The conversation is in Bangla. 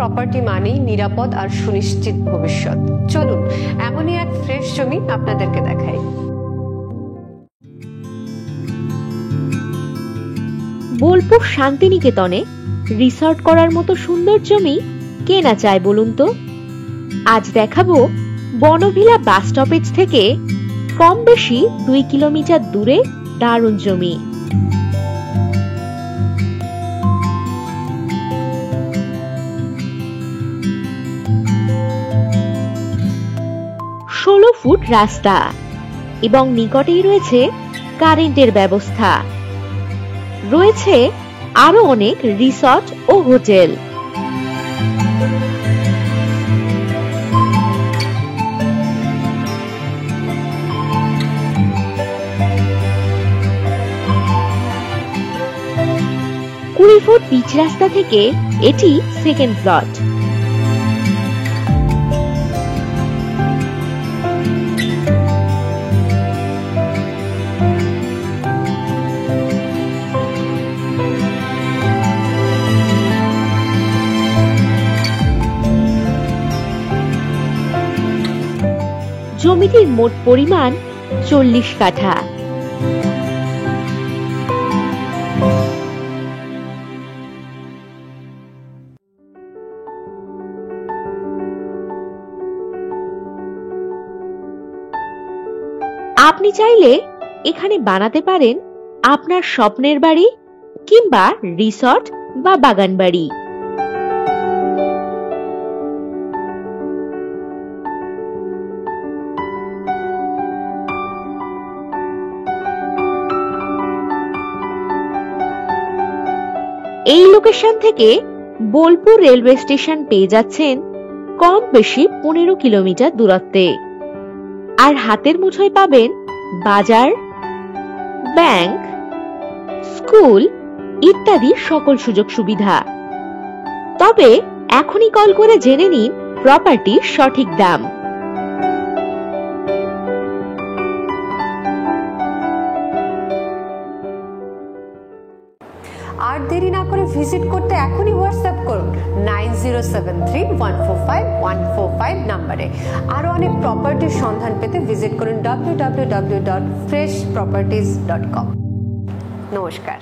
প্রপার্টি মানেই নিরাপদ আর সুনিশ্চিত ভবিষ্যৎ। চলুন এমনই এক ফ্রেশ জমি আপনাদেরকে দেখাই। বোলপুর শান্তিনিকেতনে রিসর্ট করার মতো সুন্দর জমি কে না চায় বলুন তো। আজ দেখাবো বনভিলা বাস স্টপেজ থেকে কম বেশি 2 কিলোমিটার দূরে দারুণ জমি। ষোলো ফুট রাস্তা এবং নিকটেই রয়েছে কারেন্টের ব্যবস্থা। রয়েছে আরো অনেক রিসর্ট ও হোটেল। কুড়ি ফুট পিচ রাস্তা থেকে এটি সেকেন্ড প্লট। জমিটির মোট পরিমাণ 40 কাঠা। আপনি চাইলে এখানে বানাতে পারেন আপনার স্বপ্নের বাড়ি কিংবা রিসর্ট বা বাগান বাড়ি। এই লোকেশন থেকে বোলপুর রেলওয়ে স্টেশন পেয়ে যাচ্ছেন কম বেশি 15 কিলোমিটার দূরত্বে। আর হাতের মুঠোয় পাবেন বাজার, ব্যাংক, স্কুল ইত্যাদি সকল সুযোগ সুবিধা। তবে এখনই কল করে জেনে নিন প্রপার্টির সঠিক দাম। আর দেরি না করে ভিজিট করতে এখনই হোয়াটসঅ্যাপ করুন 9073145145 নম্বরে। আরো অনেক প্রপার্টির সন্ধান পেতে ভিজিট করুন www.freshproperties.com। নমস্কার।